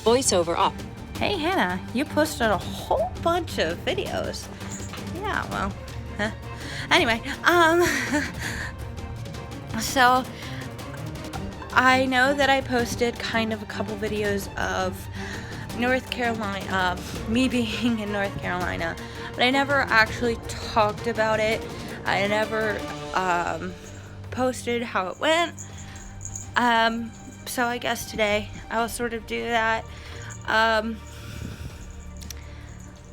Voiceover up. Hey Hannah, you posted a whole bunch of videos. Yeah, well, anyway, so I know that I posted kind of a couple videos of North Carolina, me being in North Carolina, but I never actually talked about it. I never posted how it went. So I guess today I will sort of do that.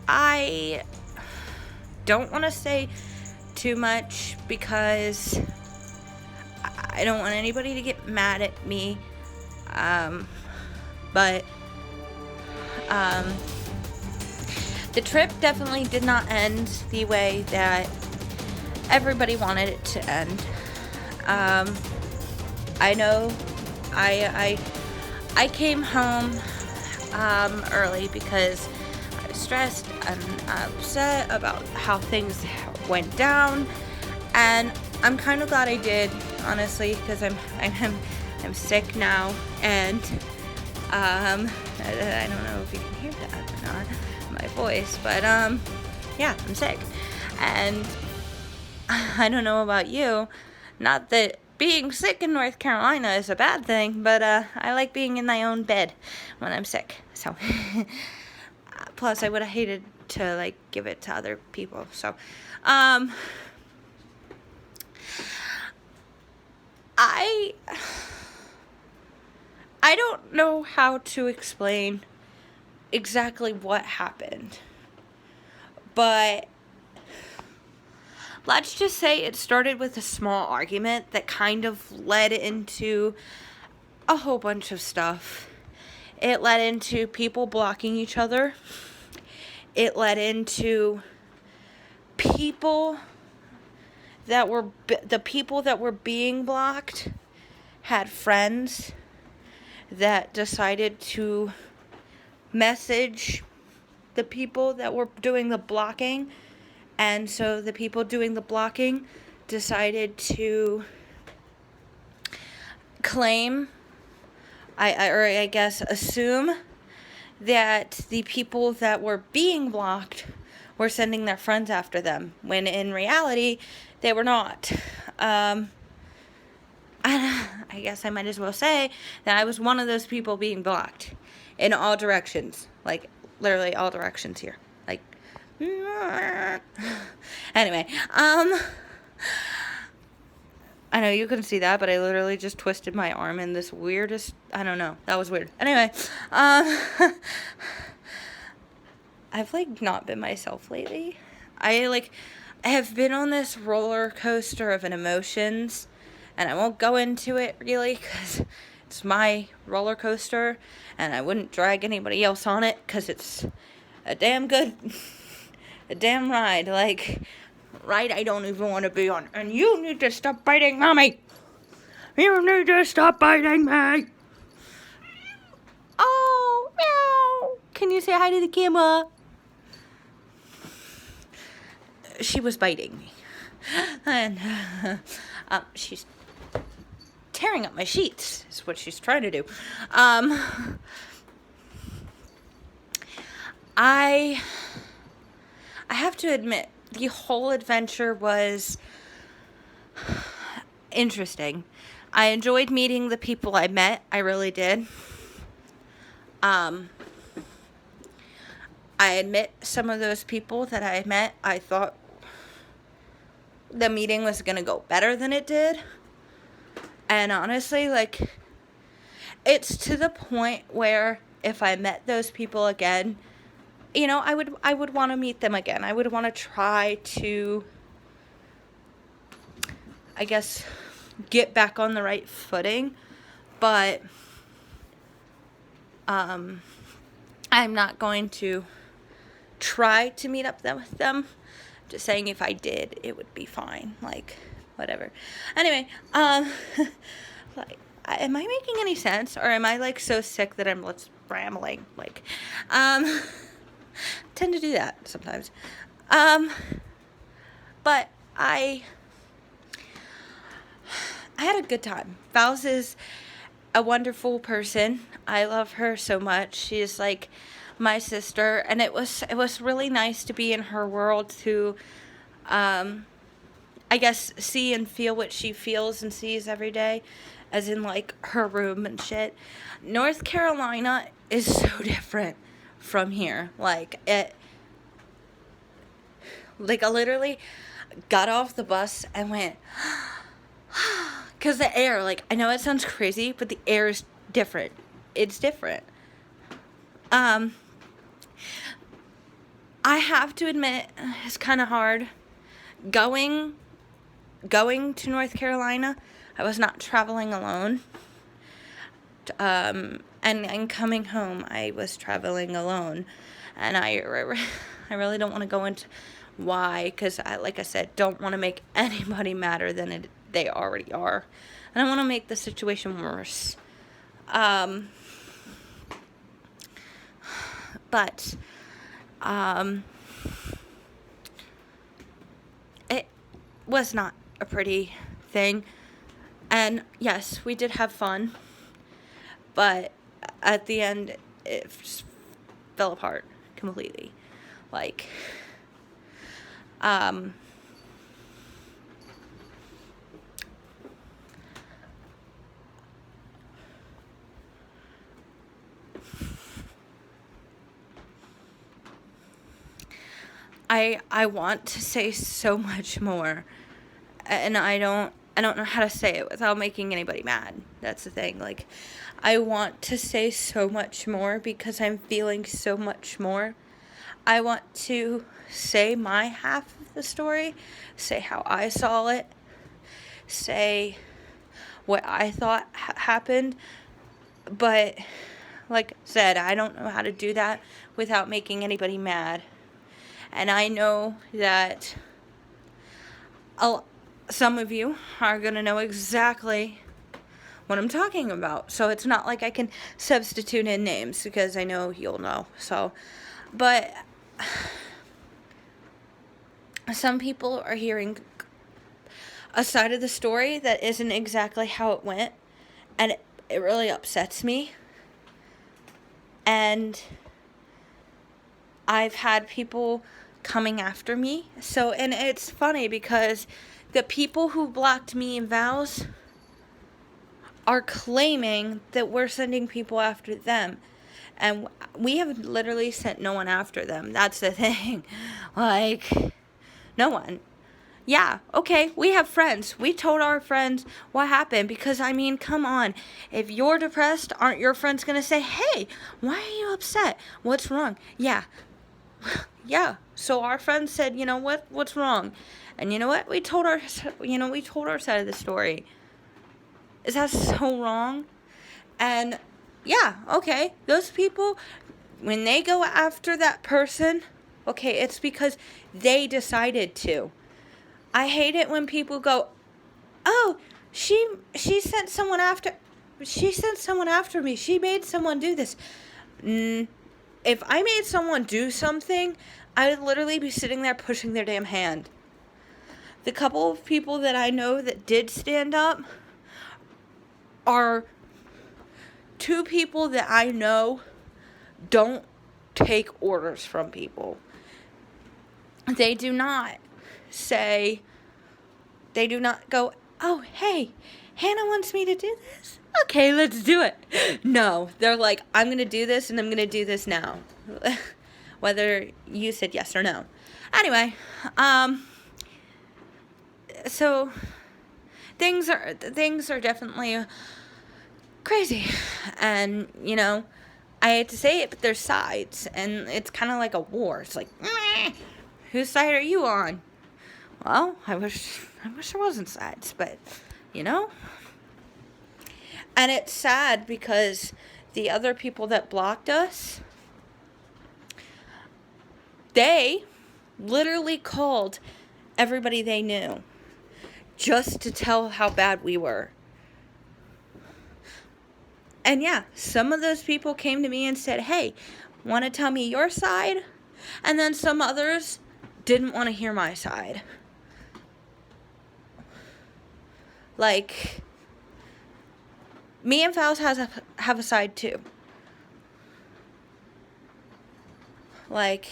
I don't want to say too much because I don't want anybody to get mad at me. But the trip definitely did not end the way that everybody wanted it to end. I know I came home early because I was stressed and upset about how things went down, and I'm kind of glad I did, honestly, because I'm sick now, and I don't know if you can hear that or not, my voice, but yeah, I'm sick, and I don't know about you, not that being sick in North Carolina is a bad thing, but I like being in my own bed when I'm sick, so plus I would have hated to like give it to other people, so I don't know how to explain exactly what happened, but let's just say it started with a small argument that kind of led into a whole bunch of stuff. It led into people blocking each other. It led into people that were, the people that were being blocked had friends that decided to message the people that were doing the blocking, and so the people doing the blocking decided to claim, I guess assume, that the people that were being blocked were sending their friends after them, when in reality they were not. I guess I might as well say that I was one of those people being blocked in all directions, like literally all directions here, like anyway, I know you couldn't see that, but I literally just twisted my arm in this weirdest, I don't know, that was weird. Anyway, I've like not been myself lately. I have been on this roller coaster of emotions, and I won't go into it really because it's my roller coaster, and I wouldn't drag anybody else on it because it's a damn ride. Like, ride I don't even want to be on. And you need to stop biting mommy. You need to stop biting me. Oh, meow. Can you say hi to the camera? She was biting me. And she's tearing up my sheets is what she's trying to do. I have to admit, the whole adventure was interesting. I enjoyed meeting the people I met. I really did. I admit some of those people that I met, I thought the meeting was going to go better than it did. And honestly, like, it's to the point where if I met those people again, you know, I would want to meet them again. I would want to try to, I guess, get back on the right footing. But I'm not going to try to meet up with them. Just saying, if I did, it would be fine. Like, whatever. Anyway, like, am I making any sense? Or am I, like, so sick that I'm rambling? Like, tend to do that sometimes. But I had a good time. Val's is a wonderful person. I love her so much. She is like my sister, and it was really nice to be in her world to I guess see and feel what she feels and sees every day, as in like her room and shit. North Carolina is so different from here. I literally got off the bus and went, because the air, like, I know it sounds crazy, but the air is different. It's different. I have to admit, it's kind of hard. Going to North Carolina, I was not traveling alone. And coming home, I was traveling alone. And I really don't want to go into why, because like I said, don't want to make anybody madder than they already are. And I want to make the situation worse. But it was not a pretty thing. And yes, we did have fun. But at the end, it just fell apart completely. Like, I want to say so much more, and I don't know how to say it without making anybody mad. That's the thing. Like, I want to say so much more because I'm feeling so much more. I want to say my half of the story, say how I saw it, say what I thought happened, but like I said, I don't know how to do that without making anybody mad. And I know that some of you are going to know exactly what I'm talking about. So it's not like I can substitute in names because I know you'll know. So, but some people are hearing a side of the story that isn't exactly how it went. And it really upsets me. And I've had people coming after me. So, and it's funny because the people who blocked me in vows are claiming that we're sending people after them. And we have literally sent no one after them. That's the thing. Like, no one. Yeah, okay, we have friends. We told our friends what happened because, I mean, come on. If you're depressed, aren't your friends going to say, hey, why are you upset? What's wrong? Yeah. Yeah. So our friends said, you know what? What's wrong? And you know what? We told our side of the story. Is that so wrong? And yeah, okay. Those people, when they go after that person, okay, it's because they decided to. I hate it when people go, oh, she sent someone after me. She made someone do this. If I made someone do something, I would literally be sitting there pushing their damn hand. The couple of people that I know that did stand up are two people that I know don't take orders from people. They do not go, oh, hey, Hannah wants me to do this. Okay, let's do it. No, they're like, I'm going to do this and I'm going to do this now. Whether you said yes or no. Anyway, so things are definitely crazy. And, you know, I hate to say it, but there's sides. And it's kind of like a war. It's like, whose side are you on? Well, I wish there wasn't sides, but, you know. And it's sad because the other people that blocked us, they literally called everybody they knew just to tell how bad we were. And yeah, some of those people came to me and said, hey, want to tell me your side? And then some others didn't want to hear my side. Like, Me and Faust have a side too. Like,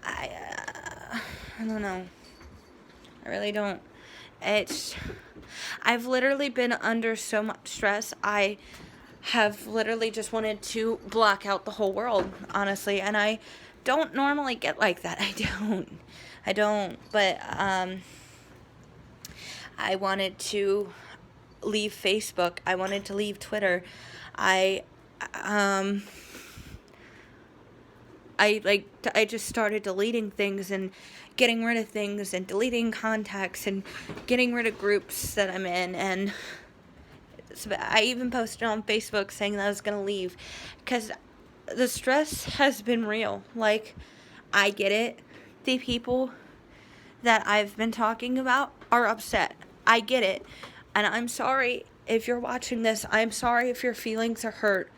I don't know. I really don't. I've literally been under so much stress. I have literally just wanted to block out the whole world, honestly. And I don't normally get like that. I don't. But, I wanted to leave Facebook. I wanted to leave Twitter. I just started deleting things and getting rid of things and deleting contacts and getting rid of groups that I'm in. And I even posted on Facebook saying that I was going to leave because the stress has been real. Like, I get it. The people that I've been talking about are upset. I get it. And I'm sorry if you're watching this. I'm sorry if your feelings are hurt.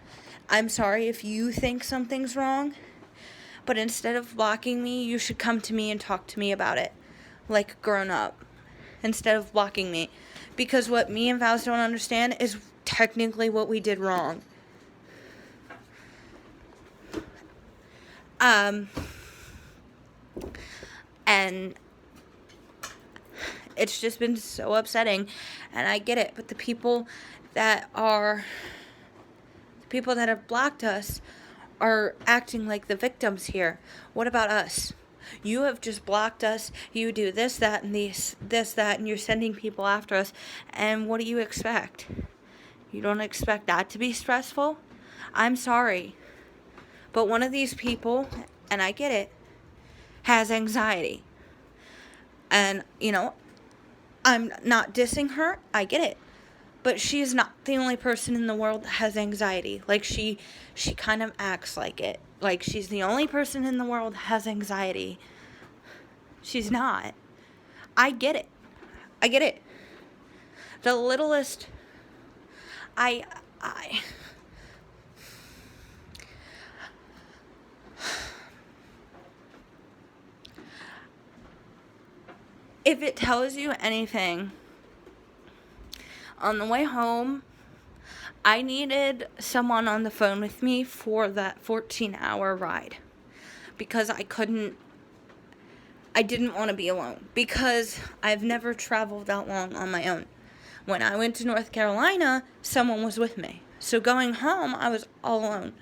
I'm sorry if you think something's wrong. But instead of blocking me, you should come to me and talk to me about it. Like grown up. Instead of blocking me. Because what me and Faust don't understand is technically what we did wrong. And it's just been so upsetting. And I get it. But the people that have blocked us are acting like the victims here. What about us? You have just blocked us. You do this, that, and this, that, and you're sending people after us. And what do you expect? You don't expect that to be stressful? I'm sorry. But one of these people, and I get it, has anxiety. And, I'm not dissing her. I get it. But she is not the only person in the world that has anxiety. Like, she kind of acts like it. Like, she's the only person in the world that has anxiety. She's not. I get it. The littlest... If it tells you anything, on the way home, I needed someone on the phone with me for that 14-hour ride because I didn't want to be alone because I've never traveled that long on my own. When I went to North Carolina, someone was with me. So going home, I was all alone.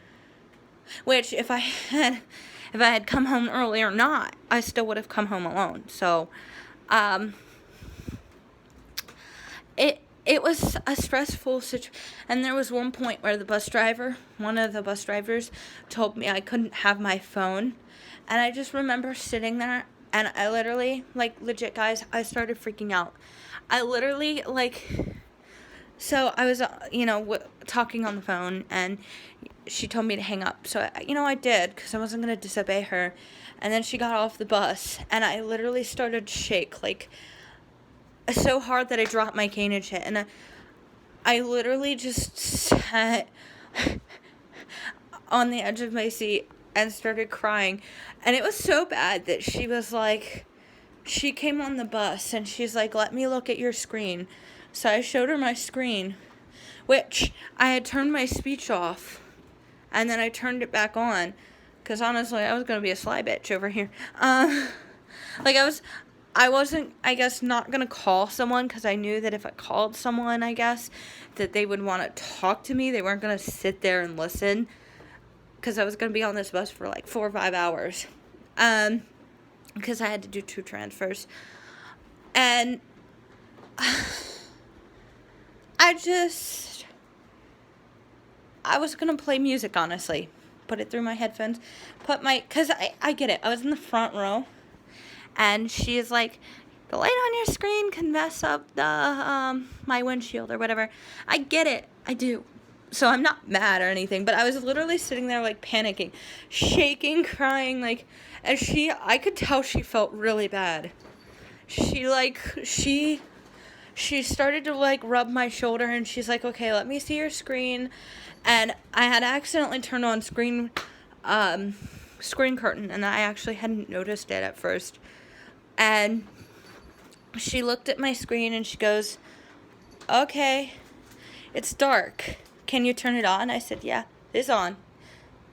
Which, if I had come home early or not, I still would have come home alone. So, it was a stressful situation. And there was one point where one of the bus drivers, told me I couldn't have my phone. And I just remember sitting there, and I literally, legit, guys, I started freaking out. I literally, so I was, talking on the phone, and she told me to hang up. So, I did, because I wasn't going to disobey her. And then she got off the bus, and I literally started to shake, so hard that I dropped my cane and shit. And I literally just sat on the edge of my seat and started crying. And it was so bad that she was like, she came on the bus and she's like, let me look at your screen. So I showed her my screen, which I had turned my speech off. And then I turned it back on. Because honestly, I was going to be a sly bitch over here. I wasn't, I guess, not going to call someone because I knew that if I called someone, I guess, that they would want to talk to me. They weren't going to sit there and listen because I was going to be on this bus for 4 or 5 hours because I had to do 2 transfers. And I was going to play music, honestly. Put it through my headphones. Because I get it. I was in the front row. And she is like, the light on your screen can mess up the my windshield or whatever. I get it. I do. So I'm not mad or anything. But I was literally sitting there panicking, shaking, crying. And I could tell she felt really bad. She started to rub my shoulder. And she's like, okay, let me see your screen. And I had accidentally turned on screen curtain. And I actually hadn't noticed it at first. And she looked at my screen and she goes, okay, It's dark. Can you turn it on? I said, yeah, it's on.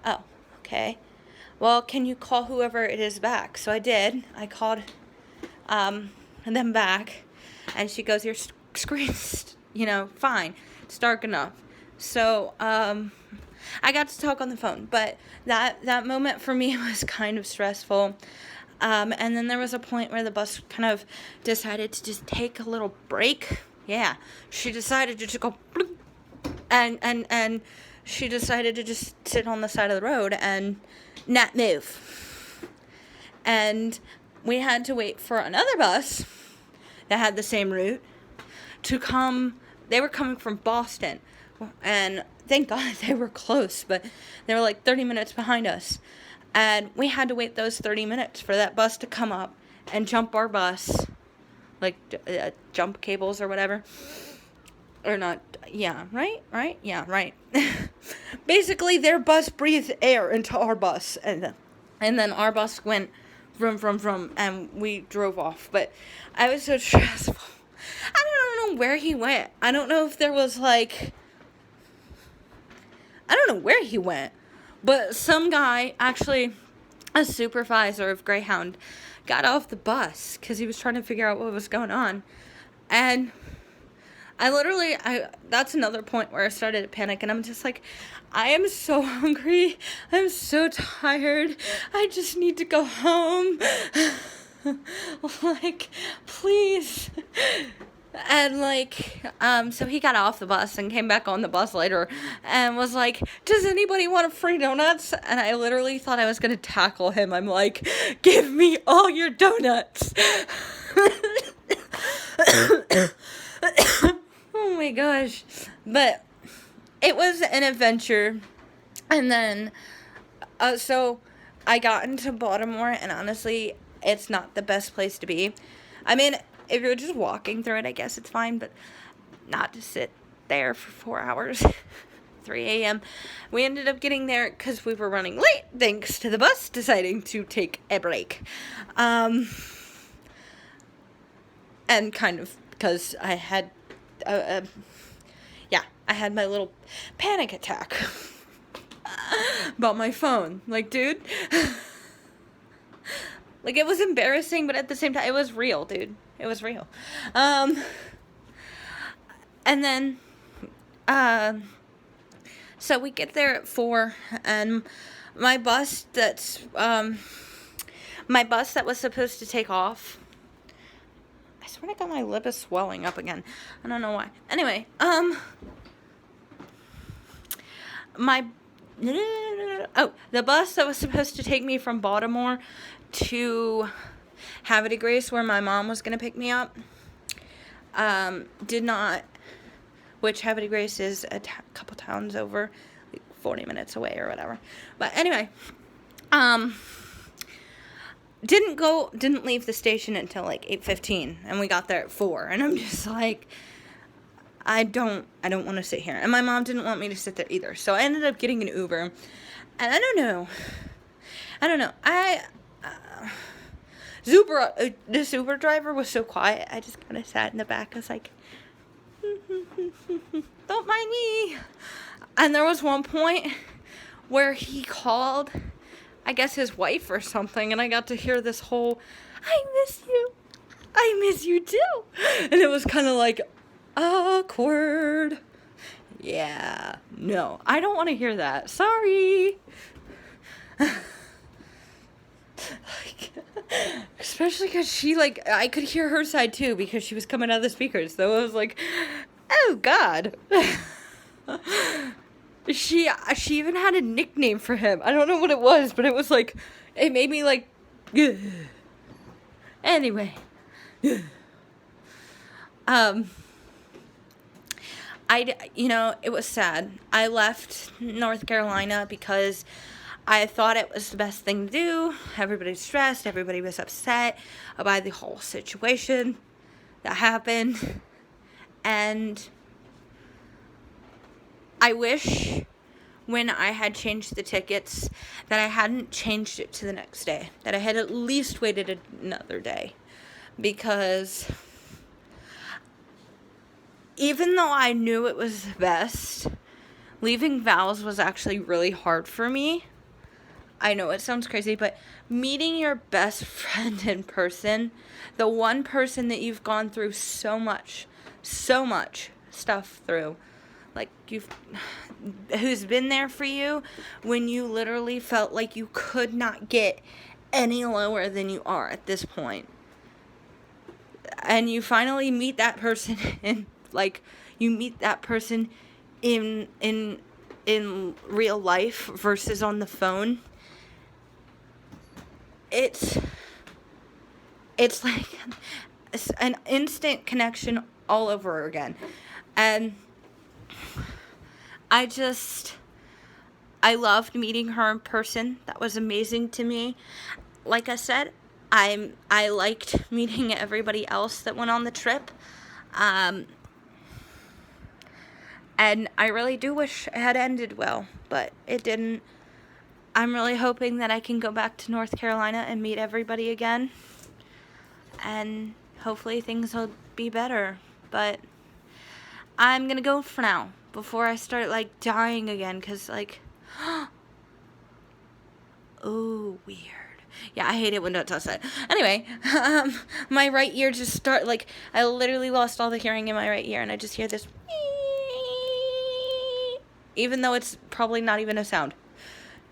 Oh, okay. Well, can you call whoever it is back? So I did. I called them back, and she goes, your screen's, fine. It's dark enough. So I got to talk on the phone, but that moment for me was kind of stressful. And then there was a point where the bus kind of decided to just take a little break. Yeah, she decided to just go bloop, and she decided to just sit on the side of the road and not move. And we had to wait for another bus that had the same route to come. They were coming from Boston, and thank God they were close, but they were like 30 minutes behind us. And we had to wait those 30 minutes for that bus to come up and jump our bus, like jump cables or whatever. Or not, yeah, right? Yeah, right. Basically, their bus breathed air into our bus, and then our bus went vroom, vroom, vroom, and we drove off. But I was so stressful. I don't know where he went. I don't know if there was, I don't know where he went. But some guy, actually a supervisor of Greyhound, got off the bus because he was trying to figure out what was going on. And that's another point where I started to panic, and I'm just like, I am so hungry. I'm so tired. I just need to go home. Please. And so he got off the bus and came back on the bus later and was like, does anybody want a free donuts? And I literally thought I was going to tackle him. I'm like, give me all your donuts. Oh my gosh. But it was an adventure. And then, so I got into Baltimore, and honestly, it's not the best place to be. I mean, if you're just walking through it, I guess it's fine, but not to sit there for 4 hours. 3 a.m. We ended up getting there because we were running late, thanks to the bus deciding to take a break. And kind of because I had, I had my little panic attack about my phone. Dude. It was embarrassing, but at the same time, it was real, dude. It was real. And then, so we get there at 4, and my bus that was supposed to take off, I swear to God, my lip is swelling up again. I don't know why. Anyway, the bus that was supposed to take me from Baltimore to Havre de Grace, where my mom was going to pick me up, did not, which Havre de Grace is a couple towns over, 40 minutes away or whatever. But anyway, didn't leave the station until 8:15, and we got there at 4, and I'm just like, I don't want to sit here. And my mom didn't want me to sit there either. So I ended up getting an Uber. And I don't know. This Uber driver was so quiet. I just kind of sat in the back. I was like, don't mind me. And there was one point where he called, I guess, his wife or something. And I got to hear this whole, I miss you. I miss you too. And it was kind of awkward. Yeah. No, I don't want to hear that. Sorry. Especially because she, I could hear her side too because she was coming out of the speakers. So I was like, oh, God. She even had a nickname for him. I don't know what it was, but it was it made me anyway. It was sad. I left North Carolina because I thought it was the best thing to do. Everybody's stressed. Everybody was upset about the whole situation that happened. And I wish when I had changed the tickets that I hadn't changed it to the next day. That I had at least waited another day. Because even though I knew it was the best, leaving vows was actually really hard for me. I know it sounds crazy, but meeting your best friend in person, the one person that you've gone through so much stuff through, like who's been there for you when you literally felt like you could not get any lower than you are at this point. And you finally meet that person and like you meet that person in real life versus on the phone. It's like an instant connection all over again. And I loved meeting her in person. That was amazing to me. Like I said, I liked meeting everybody else that went on the trip. And I really do wish it had ended well, but it didn't. I'm really hoping that I can go back to North Carolina and meet everybody again. And hopefully things will be better. But I'm going to go for now before I start, like, dying again. Because, like, oh, weird. Yeah, I hate it when it does that. Anyway, my right ear just I literally lost all the hearing in my right ear. And I just hear this, even though it's probably not even a sound.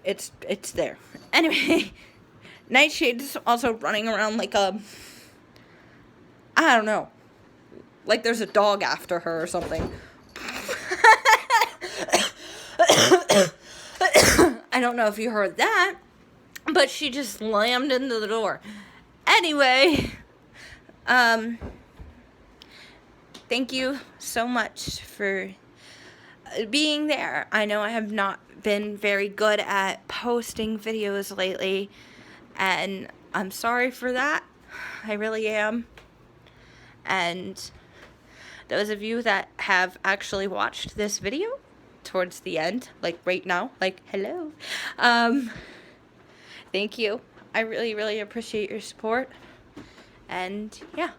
It's there. Anyway, Nightshade's also running around like I don't know. Like there's a dog after her or something. I don't know if you heard that, but she just slammed into the door. Anyway, thank you so much for being there. I know I have not been very good at posting videos lately, and I'm sorry for that. I really am. And those of you that have actually watched this video towards the end, like right now, like hello, thank you. I really, really appreciate your support. And yeah.